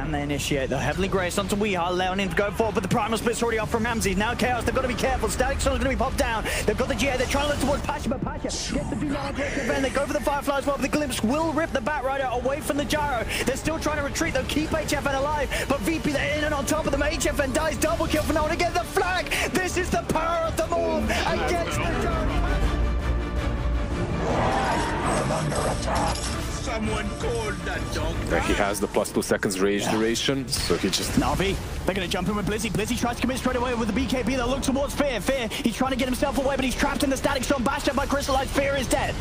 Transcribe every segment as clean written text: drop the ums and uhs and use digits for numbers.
Can they initiate the Heavenly Grace onto Weehar? Leonin to go forward, but the Primal Split's already off from Ramsey. Now Chaos, they've got to be careful. Static Storm's going to be popped down. They've got the GA, they're trying to look towards Pasha, but Pasha gets the event. They go for the Firefly as well, but the Glimpse will rip the Batrider away from the Gyro. They're still trying to retreat, they'll keep HFN alive, but VP, they're in and on top of them. HFN dies, double kill for Nolan to get the flag. This is the power of the move against the Gyro. I'm under attack. Someone called that dog. He has the +2 seconds rage duration, so he just... Na'Vi, they're going to jump in with Blizzy. Blizzy tries to commit straight away with the BKB. They'll look towards Fear. Fear, he's trying to get himself away, but he's trapped in the Static Storm. Bashed up by Crystallized. Fear is dead.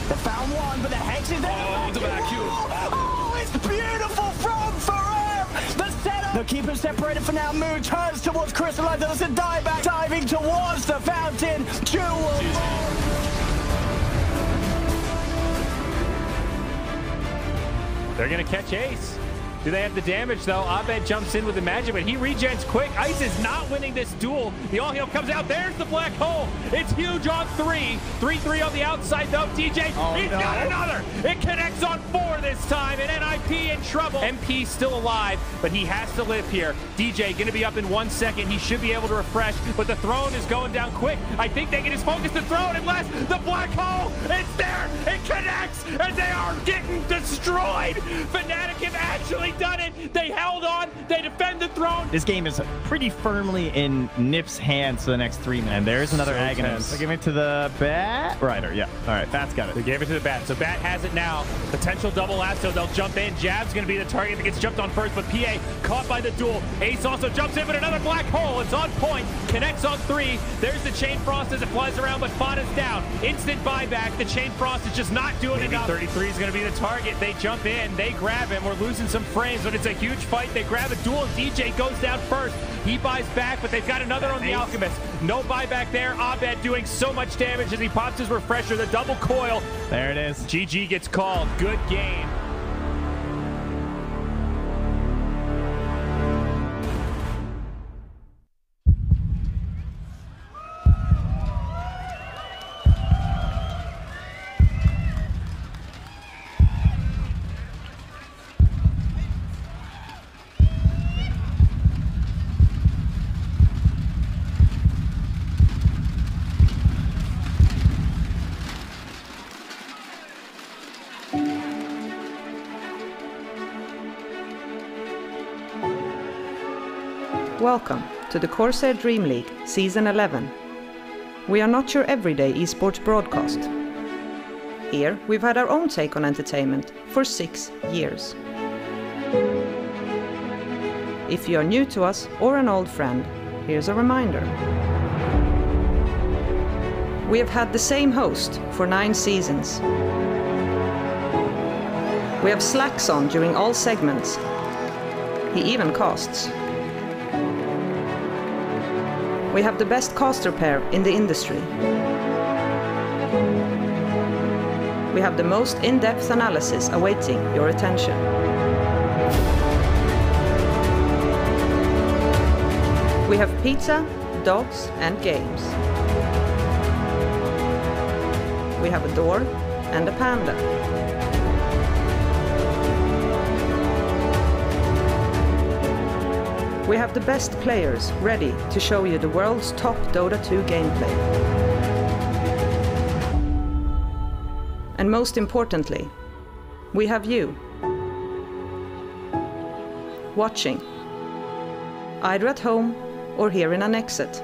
They found one, but the Hex is there. Oh, the vacuum. Oh, it's beautiful from Faram. The setup. They'll keep him separated for now. Moon turns towards Crystallized. There's a dive back, diving towards the fountain. Jewel. They're going to catch Ace. Do they have the damage, though? Abed jumps in with the magic, but he regens quick. Ice is not winning this duel. The all-heal comes out. There's the black hole. It's huge on 3. 3-3 on the outside, though. DJ, he's got another. It connects on 4 this time, and NIP in trouble. MP still alive, but he has to live here. DJ going to be up in 1 second. He should be able to refresh, but the throne is going down quick. I think they can just focus the throne unless the black hole, it's there. It connects, and they are getting destroyed. Fnatic have actually done it. They held on. They defend the throne. This game is pretty firmly in Nip's hands for the next 3 minutes. And there's another Agonist. They give it to the Batrider. Yeah. All right. Bat's got it. They gave it to the Bat. So Bat has it now. Potential double lasso. They'll jump in. Jab's going to be the target that gets jumped on first, but PA caught by the duel. Ace also jumps in, but another black hole. It's on point. Connects on 3. There's the Chain Frost as it flies around, but Fada's down. Instant buyback. The Chain Frost is just not doing enough. 33 is going to be the target. They jump in. They grab him. We're losing some frames, but it's a huge fight. They grab a duel. DJ goes down first. He buys back, but they've got another on the Alchemist. No buyback there. Abed doing so much damage as he pops his refresher. The double coil. There it is. GG gets called. Good game. Welcome to the CORSAIr DreamLeague Season 11. We are not your everyday esports broadcast. Here we've had our own take on entertainment for 6 years. If you are new to us or an old friend, here's a reminder. We have had the same host for 9 seasons. We have slacks on during all segments. He even casts. We have the best caster pair in the industry. We have the most in-depth analysis awaiting your attention. We have pizza, dogs, and games. We have a door and a panda. We have the best players ready to show you the world's top Dota 2 gameplay. And most importantly, we have you watching, either at home or here in an exit.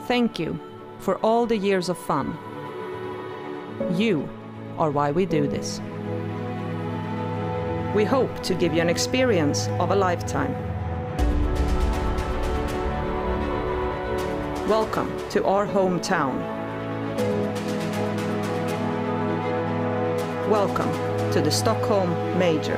Thank you for all the years of fun. You are why we do this. We hope to give you an experience of a lifetime. Welcome to our hometown. Welcome to the Stockholm Major.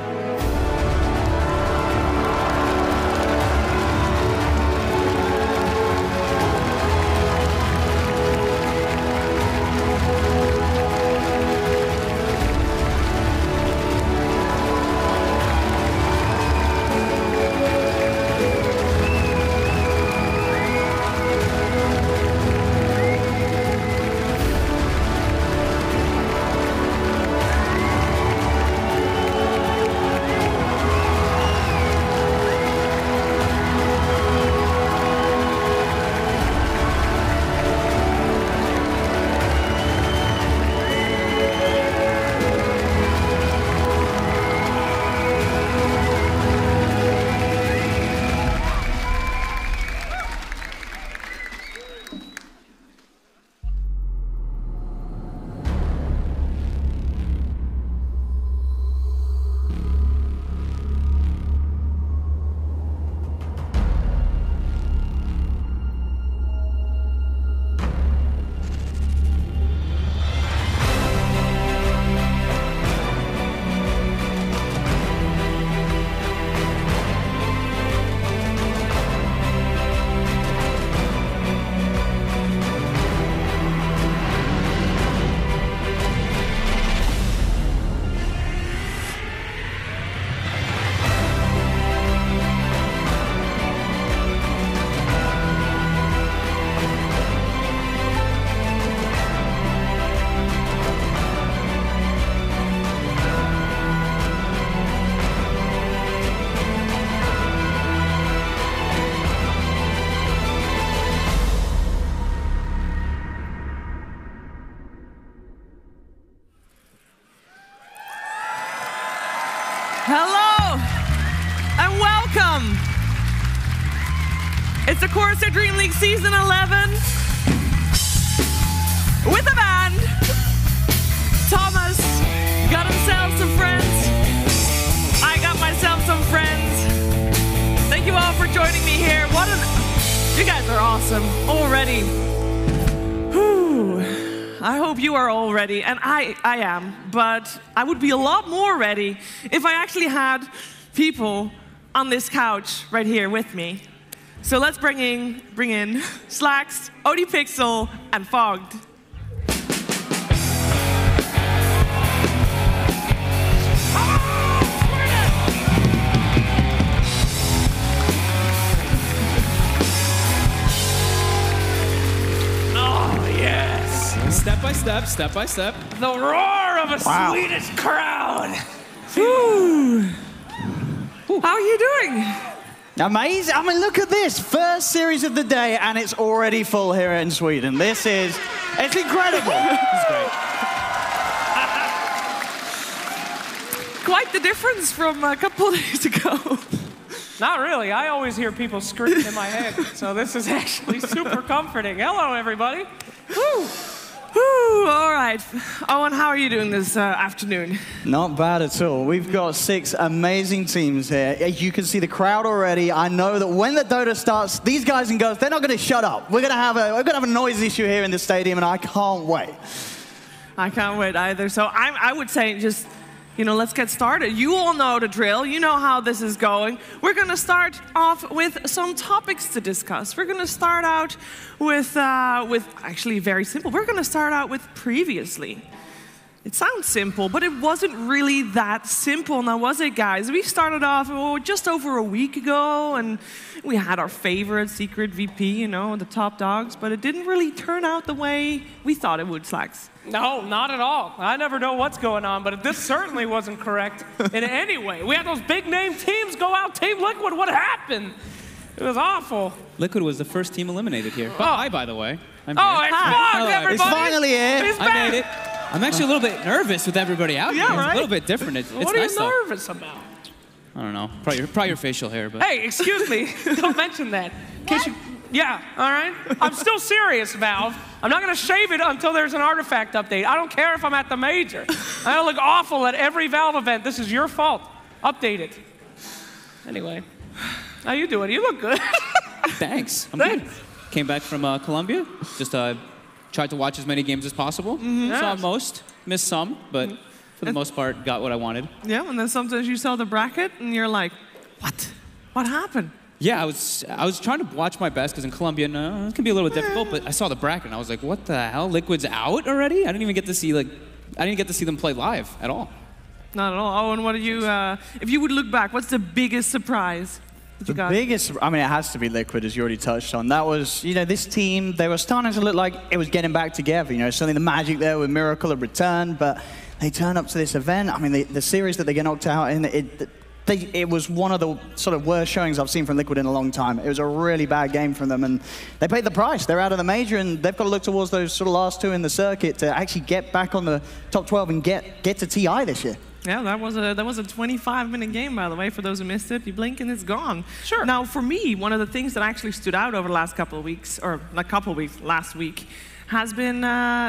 Hello and welcome. It's the CORSAIr DreamLeague Season 11 with a band. Thomas got himself some friends. I got myself some friends. Thank you all for joining me here. You guys are awesome already. Whew. I hope you are all ready, and I am, but I would be a lot more ready if I actually had people on this couch right here with me. So let's bring in Slacks, ODPixel, and Fogged. Step by step, step by step. The roar of a Swedish crowd. How are you doing? Amazing. I mean, look at this. First series of the day, and it's already full here in Sweden. It's incredible. It's great. Quite the difference from a couple of days ago. Not really. I always hear people scream in my head, so this is actually super comforting. Hello, everybody. Woo. Whew, all right. Owen, how are you doing this afternoon? Not bad at all. We've got 6 amazing teams here. You can see the crowd already. I know that when the Dota starts, these guys and girls, they're not going to shut up. We're going to have a noise issue here in the stadium, and I can't wait. I can't wait either. So I would say just, let's get started. You all know the drill. You know how this is going. We're going to start off with some topics to discuss. We're going to start out with actually very simple. We're going to start out with previously. It sounds simple, but it wasn't really that simple now, was it, guys? We started off just over a week ago, and we had our favorite secret VP, the top dogs, but it didn't really turn out the way we thought it would, Slacks. No, not at all. I never know what's going on, but this certainly wasn't correct in any way. We had those big-name teams go out. Team Liquid, what happened? It was awful. Liquid was the first team eliminated here. Hi, by the way. I'm here. Oh, it's Fogged, everybody. It's finally here. He's I made it. I'm actually a little bit nervous with everybody out here. Yeah, right? It's a little bit different. It's What are nice, you nervous about? I don't know. Probably your facial hair, but... Hey, excuse me. Don't mention that. In case you... Yeah, all right? I'm still serious, Valve. I'm not going to shave it until there's an artifact update. I don't care if I'm at the major. I don't look awful at every Valve event. This is your fault. Update it. Anyway, how you doing? You look good. Thanks. I'm good. Came back from Colombia. Just tried to watch as many games as possible. Saw most, missed some, but for the most part, got what I wanted. Yeah, and then sometimes you saw the bracket, and you're like, what? What happened? Yeah, I was trying to watch my best, because in Colombia, it can be a little bit difficult, but I saw the bracket, and I was like, what the hell? Liquid's out already? I didn't even get to see, them play live at all. Not at all. Owen, what are you, if you would look back, what's the biggest surprise that you got? Biggest, it has to be Liquid, as you already touched on. That was, this team, they were starting to look like it was getting back together. Certainly the magic there with Miracle had returned, but they turned up to this event. The series that they get knocked out in, it was one of the sort of worst showings I've seen from Liquid in a long time. It was a really bad game from them, and they paid the price. They're out of the major, and they've got to look towards those sort of last 2 in the circuit to actually get back on the top 12 and get to TI this year. Yeah, that was a 25-minute game, by the way, for those who missed it. You blink and it's gone. Sure. Now, for me, one of the things that actually stood out over the last couple of weeks, or not couple of weeks, last week, has been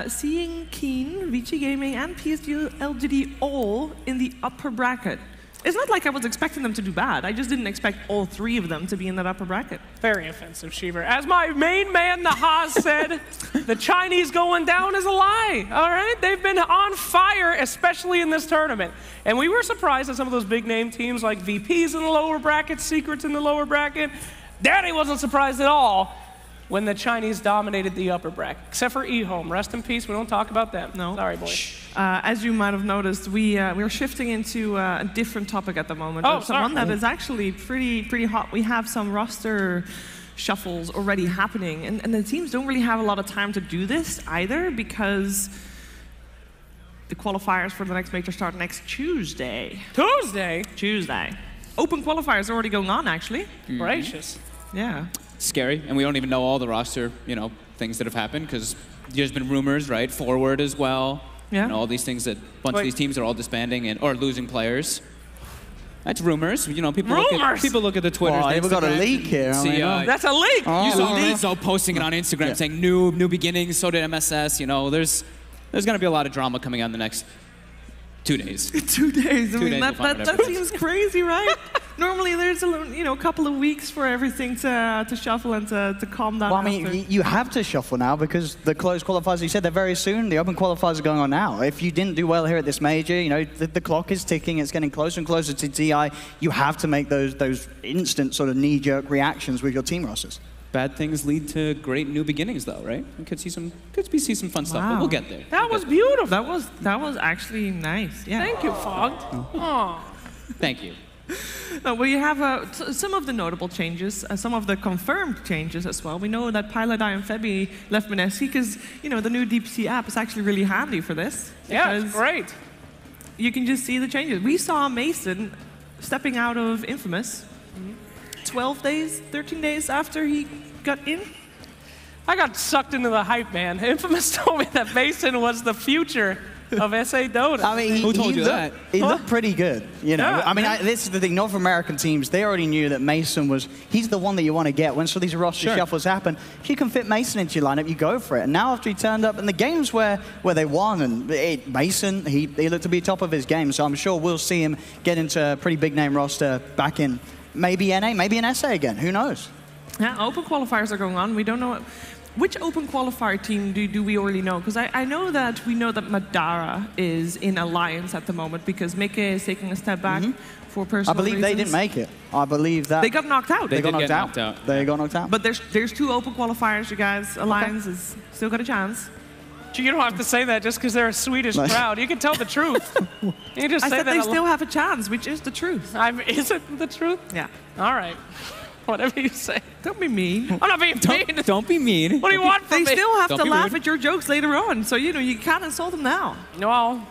seeing Keen, VG Gaming, and PSG LGD all in the upper bracket. It's not like I was expecting them to do bad. I just didn't expect all 3 of them to be in that upper bracket. Very offensive, Shiver. As my main man, Nahaz, said, the Chinese going down is a lie, all right? They've been on fire, especially in this tournament. And we were surprised at some of those big-name teams like VPs in the lower bracket, Secrets in the lower bracket. Danny wasn't surprised at all when the Chinese dominated the upper bracket, except for eHome. Rest in peace, we don't talk about them. No. Sorry, boys. As you might have noticed, we're shifting into a different topic at the moment. Oh, sorry. One that is actually pretty hot. We have some roster shuffles already happening, and the teams don't really have a lot of time to do this either, because the qualifiers for the next major start next Tuesday. Tuesday. Open qualifiers are already going on, actually. Gracious. Yeah. Scary, and we don't even know all the roster, things that have happened, because there's been rumors, right? Forward as well. Yeah. All these things that a bunch of these teams are all disbanding or losing players. That's rumors. You know, people Rumors? look at the Twitter. Oh, we got a leak here. See, That's a leak. you saw Rizzo posting it on Instagram saying new beginnings. So did MSS. You know, there's going to be a lot of drama coming out in the next 2 days. 2 days. I mean, days that seems crazy, right? Normally, there's a couple of weeks for everything to shuffle and to calm down. Well, I mean, you have to shuffle now because the closed qualifiers, you said they're very soon. The open qualifiers are going on now. If you didn't do well here at this major, you know, the clock is ticking. It's getting closer and closer to TI. You have to make those instant sort of knee-jerk reactions with your team rosters. Bad things lead to great new beginnings, though, right? We could see some fun stuff, but we'll get there. That was beautiful. That was actually nice. Yeah. Thank you, Fogged. Oh. Thank you. Well, you have some of the notable changes, some of the confirmed changes as well. We know that Pilot and Febby left Mineski because, you know, the new DPC app is actually really handy for this. Yeah, it's great. You can just see the changes. We saw Mason stepping out of Infamous 12 days, 13 days after he got in. I got sucked into the hype, man. Infamous told me that Mason was the future of SA Dota. I mean, who told you that? He looked pretty good, you know. Yeah, I mean, this is the thing. North American teams, they already knew that Mason he's the one that you want to get. When some of these roster shuffles happen, if you can fit Mason into your lineup, you go for it. And now after he turned up in the games where they won, and Mason, he looked to be top of his game. So I'm sure we'll see him get into a pretty big name roster back in maybe NA, maybe in SA again. Who knows? Yeah, open qualifiers are going on. We don't know which open qualifier team do we already know? Because I know that we know that Madara is in Alliance at the moment because Mike is taking a step back for personal I believe reasons. they didn't make it. I believe that They got knocked out. They got did knocked get out. knocked out. They got knocked out. But there's 2 open qualifiers, you guys. Alliance is still got a chance. You don't have to say that just because they're a Swedish crowd. You can tell the truth. You can just I say said that they still have a chance, which is the truth. Is it the truth? Yeah. All right. Whatever you say. Don't be mean. I'm not being mean. Don't be mean. What do you want from They me? still have Don't to be laugh rude. at your jokes later on, so you can't insult them now. Well,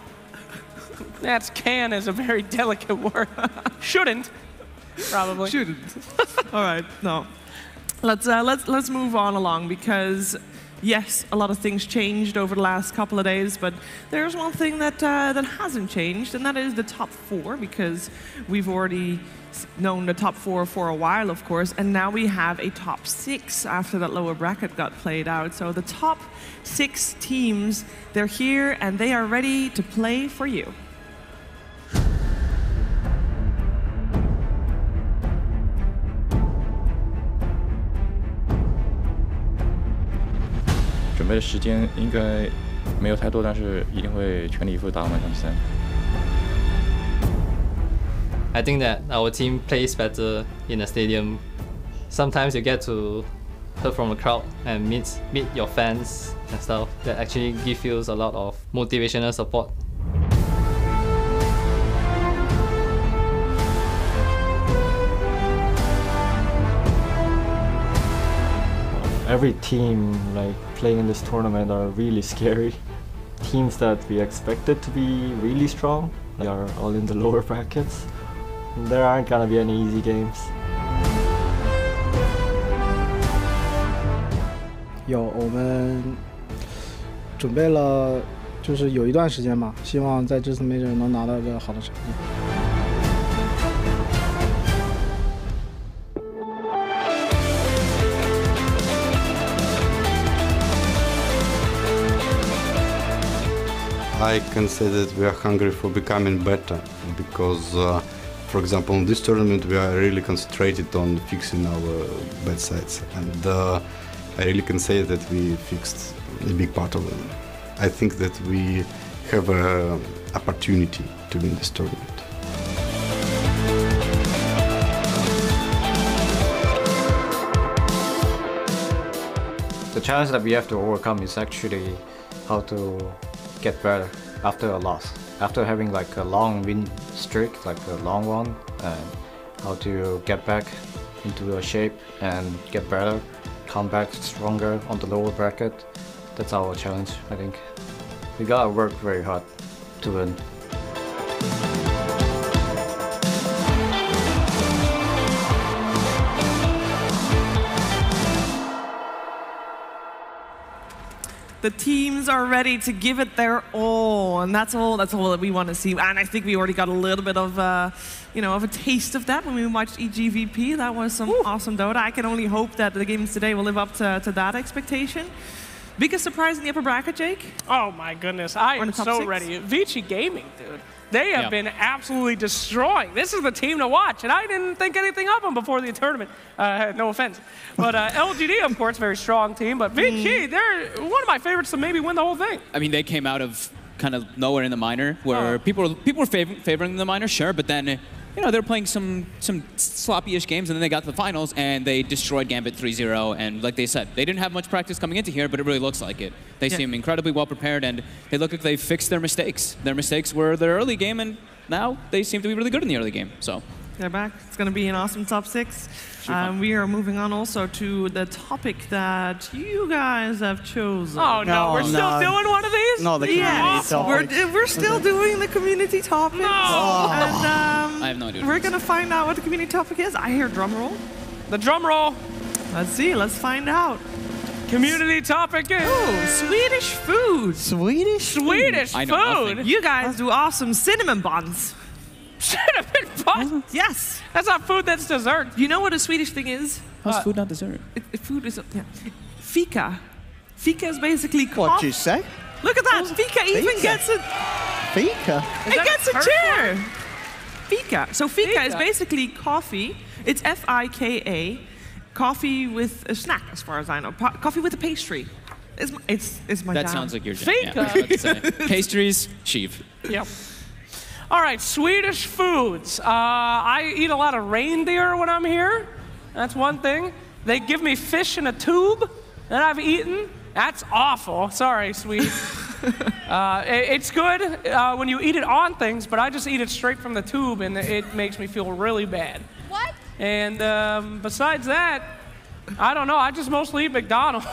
can is a very delicate word. Shouldn't, probably. Shouldn't. All right, no. Let's move on along because yes, a lot of things changed over the last couple of days, but there's one thing that hasn't changed, and that is the top 4 because we've already known the top 4 for a while, of course, and now we have a top 6 after that lower bracket got played out. So the top 6 teams, they're here and they are ready to play for you.准备的时间应该没有太多，但是一定会全力以赴打完每场比赛。 I think that our team plays better in a stadium. Sometimes you get to hear from the crowd and meet your fans and stuff. That actually gives you a lot of motivational support. Every team like playing in this tournament are really scary. Teams that we expected to be really strong, they are all in the lower brackets. There aren't gonna be any easy games. 我们准备了，就是有一段时间吧，希望在这次 Major 能拿到个好的成绩。 I can say that we are hungry for becoming better because, for example, in this tournament we are really concentrated on fixing our bad sides, and I really can say that we fixed a big part of them. I think that we have an opportunity to win this tournament. The challenge that we have to overcome is actually how to get better after a loss. After having like a long win streak, like a long one, and how to get back into a shape and get better, come back stronger on the lower bracket. That's our challenge, I think. We gotta work very hard to win. The teams are ready to give it their all, and that's all that we want to see. And I think we already got a little bit of, of a taste of that when we watched EGVP. That was some awesome Dota. I can only hope that the games today will live up to that expectation. Biggest surprise in the upper bracket, Jake? Oh my goodness, I am so ready. Vici Gaming, dude. They have been absolutely destroying. This is the team to watch, and I didn't think anything of them before the tournament. No offense. But LGD, of course, very strong team. But Vici, they're one of my favorites to maybe win the whole thing. I mean, they came out of kind of nowhere in the minor, where people were favoring the minor, sure, but then they're playing some sloppy-ish games, and then they got to the finals, and they destroyed Gambit 3-0. And like they said, they didn't have much practice coming into here, but it really looks like it. They seem incredibly well prepared, and they look like they fixed their mistakes. Their mistakes were their early game, and now they seem to be really good in the early game. So they're back. It's going to be an awesome top 6. We are moving on also to the topic that you guys have chosen. Oh no, we're still doing one of these? No, the community topic. We're still doing the community topic. No. And I have no idea. We're going to find out what the community topic is. I hear drum roll. The drum roll. Let's see. Let's find out. Community topic is... Ooh, Swedish food. Swedish food? You guys do awesome cinnamon buns. Cinnamon buns? Yes. That's not food, that's dessert. You know what a Swedish thing is? How's food not dessert? Food is... Fika. Fika is basically coffee. What'd you say? Look at that. Fika even gets a... Fika? It gets a chair. Fika. So Fika is basically coffee. It's F-I-K-A. Coffee with a snack, as far as I know. Coffee with a pastry. It's my That jam. sounds like your jam. Fika. Yeah, pastries, sheaf. Yep. All right, Swedish foods. I eat a lot of reindeer when I'm here. That's one thing. They give me fish in a tube that I've eaten. That's awful. Sorry, Swede. It's good when you eat it on things, but I just eat it straight from the tube, and it makes me feel really bad. What? And besides that, I don't know. I just mostly eat McDonald's.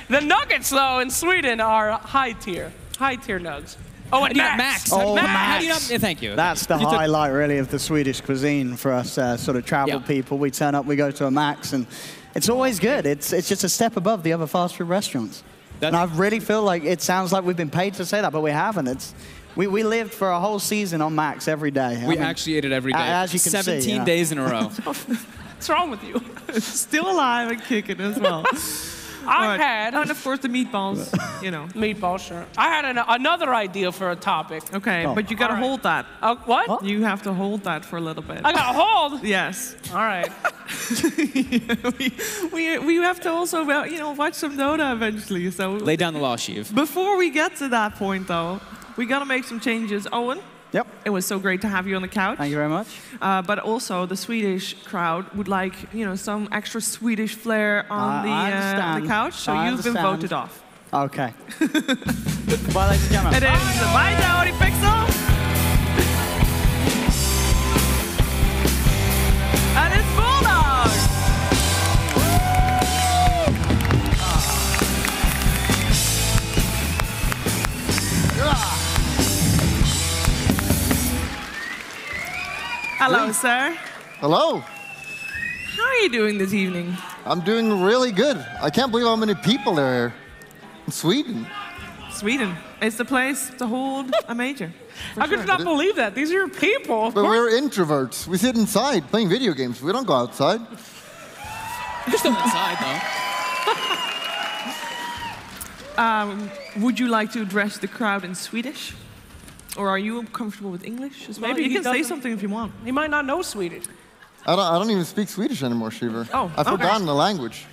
The nuggets, though, in Sweden are high tier nugs. Oh, and Max. Oh, Max. How do you not? Thank you. That's the highlight, really, of the Swedish cuisine for us sort of travel people. We turn up, we go to a Max, and it's always good. It's just a step above the other fast food restaurants. And I really feel like it sounds like we've been paid to say that, but we haven't. We lived for a whole season on Max every day. We actually ate it every day. As you can 17 see, 17 days in a row. What's wrong with you? Still alive and kicking as well. I had... And of course the meatballs, Meatballs, sure. I had another idea for a topic. Okay, but you gotta hold that. What? You have to hold that for a little bit. I gotta hold? Yes. All right. we have to also, watch some Dota eventually. So lay down the law, Shiv. Before we get to that point, though, we gotta make some changes. Owen? Yep. It was so great to have you on the couch. Thank you very much. But also, the Swedish crowd would like, some extra Swedish flair on the couch. So you've been voted off. Okay. Bye, ladies and gentlemen. It is Bye, Dowdy Pixel. And it's Bulldog. Hello, sir. Hello. How are you doing this evening? I'm doing really good. I can't believe how many people there are here in Sweden. Sweden. It's the place to hold a major. I could not believe that. These are your people. But we're introverts. We sit inside playing video games. We don't go outside. You're still inside, though. Would you like to address the crowd in Swedish? Or are you comfortable with English as well? Maybe you he can say doesn't- something if you want. He might not know Swedish. I don't even speak Swedish anymore, Shiver. Oh, I've forgotten the language.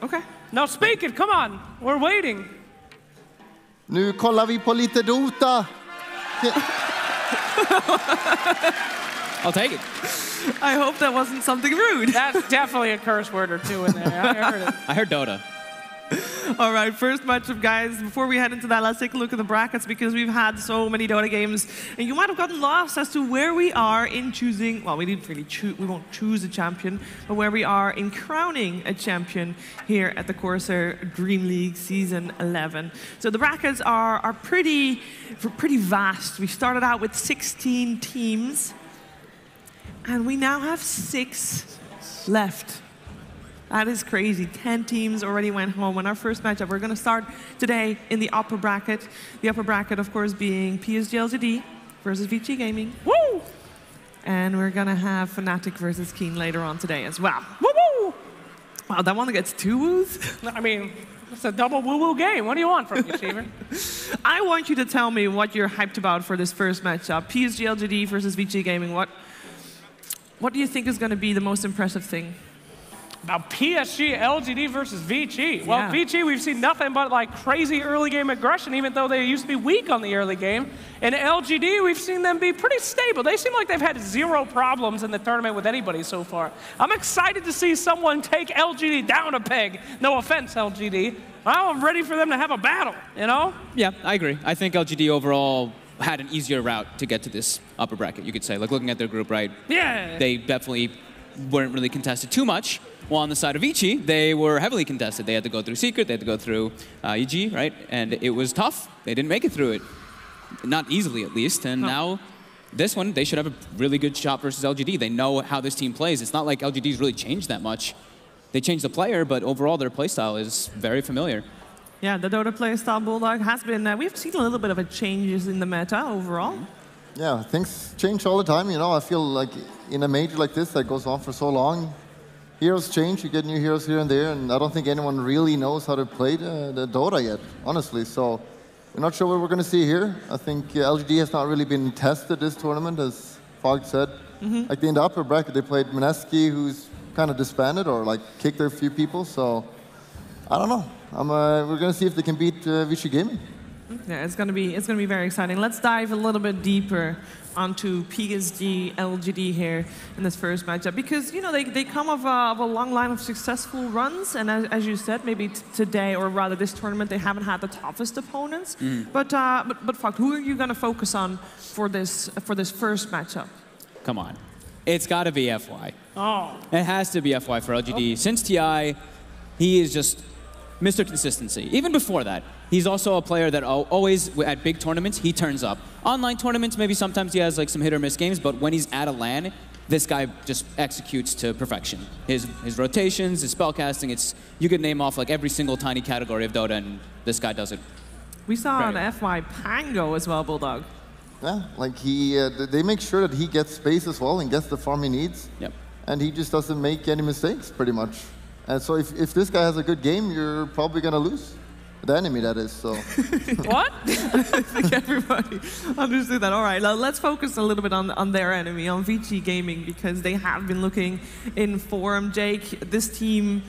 Okay. No, speak it. Come on. We're waiting. Nu kollar vi på lite Dota. I'll take it. I hope that wasn't something rude. That's definitely a curse word or two in there. I heard it. I heard Dota. All right, first matchup, guys. Before we head into that, let's take a look at the brackets because we've had so many Dota games, and you might have gotten lost as to where we are in choosing. Well, we didn't really choose. We won't choose a champion, but where we are in crowning a champion here at the CORSAIr DreamLeague Season 11. So the brackets are pretty vast. We started out with 16 teams, and we now have 6 left. That is crazy. 10 teams already went home. In our first matchup, we're going to start today in the upper bracket. The upper bracket, of course, being PSG LGD versus VG Gaming. Woo! And we're going to have Fnatic versus Keen later on today as well. Woo-woo! Wow, that one gets 2 woos? I mean, it's a double woo-woo game. What do you want from me, Shaver? I want you to tell me what you're hyped about for this first matchup. PSG LGD versus VG Gaming. What do you think is going to be the most impressive thing? About PSG LGD versus VG. Well, Yeah. VG, we've seen nothing but like crazy early game aggression, even though they used to be weak on the early game. And LGD, we've seen them be pretty stable. They seem like they've had 0 problems in the tournament with anybody so far. I'm excited to see someone take LGD down a peg. No offense, LGD. I'm ready for them to have a battle, you know? Yeah, I agree. I think LGD overall had an easier route to get to this upper bracket, you could say. Like looking at their group, right? Yeah. They definitely weren't really contested too much. While on the side of Ichi, they were heavily contested. They had to go through Secret, they had to go through EG, right? And it was tough. They didn't make it through it. Not easily, at least. And now, this one, they should have a really good shot versus LGD. They know how this team plays. It's not like LGD's really changed that much. They changed the player, but overall, their playstyle is very familiar. Yeah, the Dota playstyle, Bulldog, has been... we've seen a little bit of a changes in the meta overall. Yeah, things change all the time. You know, I feel like in a major like this that goes on for so long, heroes change, you get new heroes here and there, and I don't think anyone really knows how to play the Dota yet, honestly. So we're not sure what we're going to see here. I think LGD has not really been tested this tournament, as Fogg said. Like in the upper bracket, they played Mineski, who's kind of disbanded or like kicked a few people. So I don't know. We're going to see if they can beat Vichy Gaming. Yeah, it's gonna be very exciting. Let's dive a little bit deeper onto PSG LGD here in this first matchup, because you know they come of a long line of successful runs, and as you said, maybe today, or rather this tournament, they haven't had the toughest opponents. But Fogg, who are you gonna focus on for this first matchup? Come on, it's got to be FY. Oh, it has to be FY for LGD. Since TI, he is just Mr. Consistency. Even before that, he's also a player that always, at big tournaments, he turns up. Online tournaments, maybe sometimes he has like some hit or miss games, but when he's at a LAN, this guy just executes to perfection. His rotations, his spellcasting, you could name off like every single tiny category of Dota, and this guy does it. We saw an FY Pango as well, Bulldog. Yeah, like they make sure that he gets space as well and gets the farm he needs. Yep. And he just doesn't make any mistakes, pretty much. And so if this guy has a good game, you're probably going to lose. The enemy, that is, so. What? I think everybody understood that. All right, now let's focus a little bit on their enemy, on VG Gaming, because they have been looking in form. Jake, this team,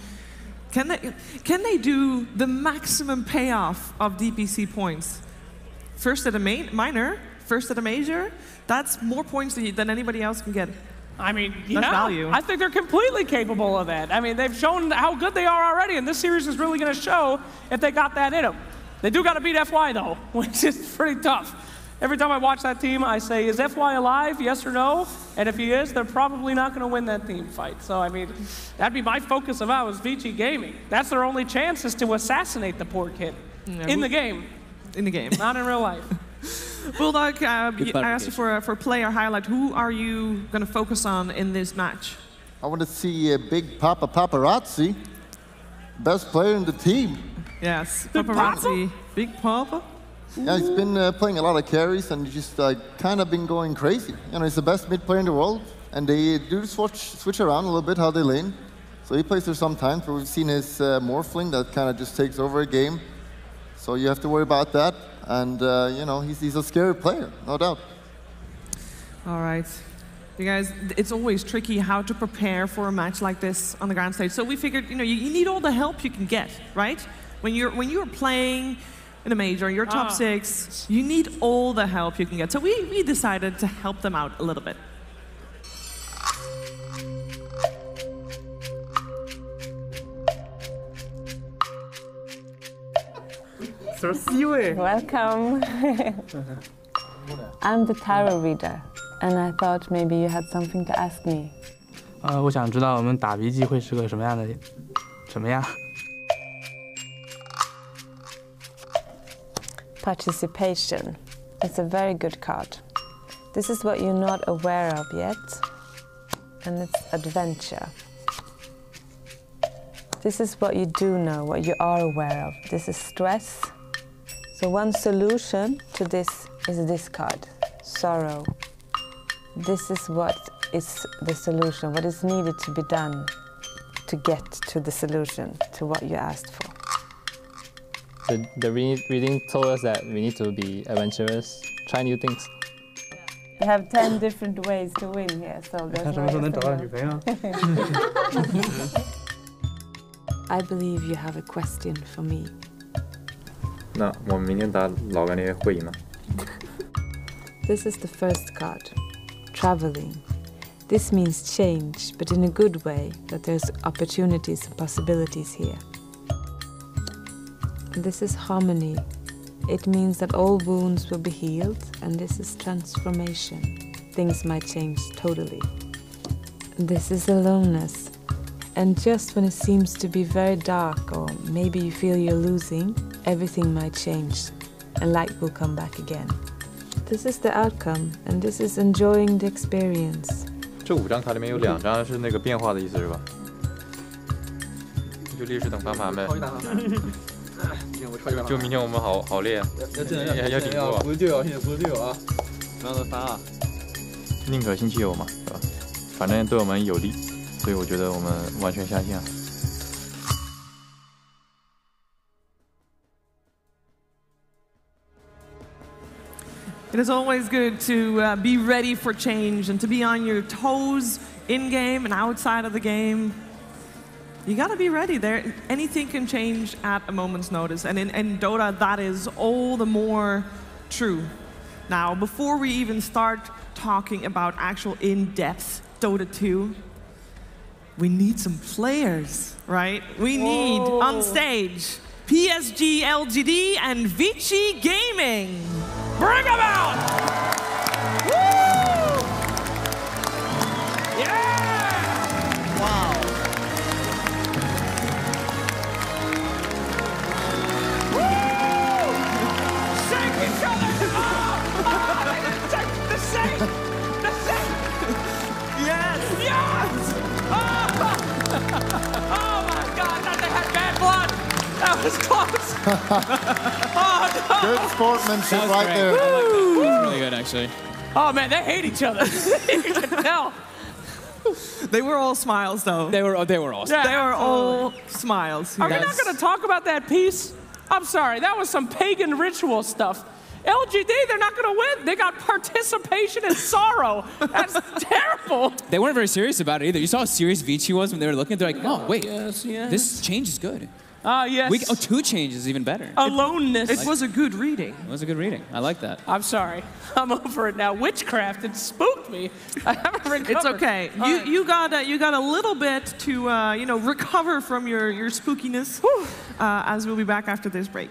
can they do the maximum payoff of DPC points? First at a minor, first at a major, that's more points than anybody else can get. I mean, That's value. I think they're completely capable of that. I mean, they've shown how good they are already, and this series is really going to show if they got that in them. They do got to beat FY, though, which is pretty tough. Every time I watch that team, I say, is FY alive, yes or no? And if he is, they're probably not going to win that team fight. So, I mean, that'd be my focus if I was VG Gaming. That's their only chance, is to assassinate the poor kid. In the game. In the game. Not in real life. Bulldog, I asked you for player highlight. Who are you going to focus on in this match? I want to see Big Papa Paparazzi, best player in the team. Yes, Paparazzi. Big Papa? Yeah, he's been playing a lot of carries and just kind of been going crazy. You know, he's the best mid player in the world, and they do switch around a little bit how they lane. So he plays there sometimes, but we've seen his Morphling that kind of just takes over a game. So you have to worry about that. And, you know, he's a scary player, no doubt. All right. You guys, it's always tricky how to prepare for a match like this on the grand stage. So we figured, you know, you need all the help you can get, right? When you're playing in a major, you're top 6, you need all the help you can get. So we decided to help them out a little bit. Welcome. I'm the tarot reader, and I thought maybe you had something to ask me. 我想知道我们打 VG 会是个什么样？ Participation. It's a very good card. This is what you're not aware of yet, and it's adventure. This is what you do know, what you are aware of. This is stress. So one solution to this is this card, sorrow. This is what is the solution, what is needed to be done to get to the solution, to what you asked for. The reading told us that we need to be adventurous, try new things. We have 10 different ways to win here, so there's no I believe you have a question for me. 那我们明天打老干那些会议吗？ This is the first card, traveling. This means change, but in a good way, that there's opportunities and possibilities here. This is harmony. It means that all wounds will be healed, and this is transformation. Things might change totally. This is aloneness. And just when it seems to be very dark, or maybe you feel you're losing, everything might change, and light will come back again. This is the outcome, and this is enjoying the experience. 这5张卡里面有2张是那个变化的意思是吧？就历史等翻盘呗。就明天我们好练，要顶住啊！不是队友，现在不是队友啊！不要再翻啊！宁可信其有嘛，对吧？反正对我们有利，所以我觉得我们完全相信啊。 It is always good to be ready for change and to be on your toes in-game and outside of the game. You got to be ready there. Anything can change at a moment's notice. And in Dota, that is all the more true. Now, before we even start talking about actual in-depth Dota 2, we need some players, right? We need on stage PSG LGD and Vici Gaming. Bring them out! Woo! Yeah! Wow. Woo! Shake each other! Oh! The same! The same! Yes! Yes! Oh! Oh my God! That they had bad blood! That was close! Oh no! Good sportsmanship right there. I like that. That was really good, actually. Oh man, they hate each other. You can tell. They were all smiles, though. They were all smiles. Yeah, they were all smiles. Are we not going to talk about that piece? I'm sorry, that was some pagan ritual stuff. LGD, they're not going to win. They got participation and sorrow. That's terrible. They weren't very serious about it either. You saw how serious Vici was when they were looking. They're like, oh, wait, yes. This change is good. Yes. 2 changes is even better. Aloneness. It was a good reading. It was a good reading. I like that. I'm sorry. I'm over it now. Witchcraft, it spooked me. I haven't recovered. It's okay. You got a little bit to recover from your spookiness as we'll be back after this break.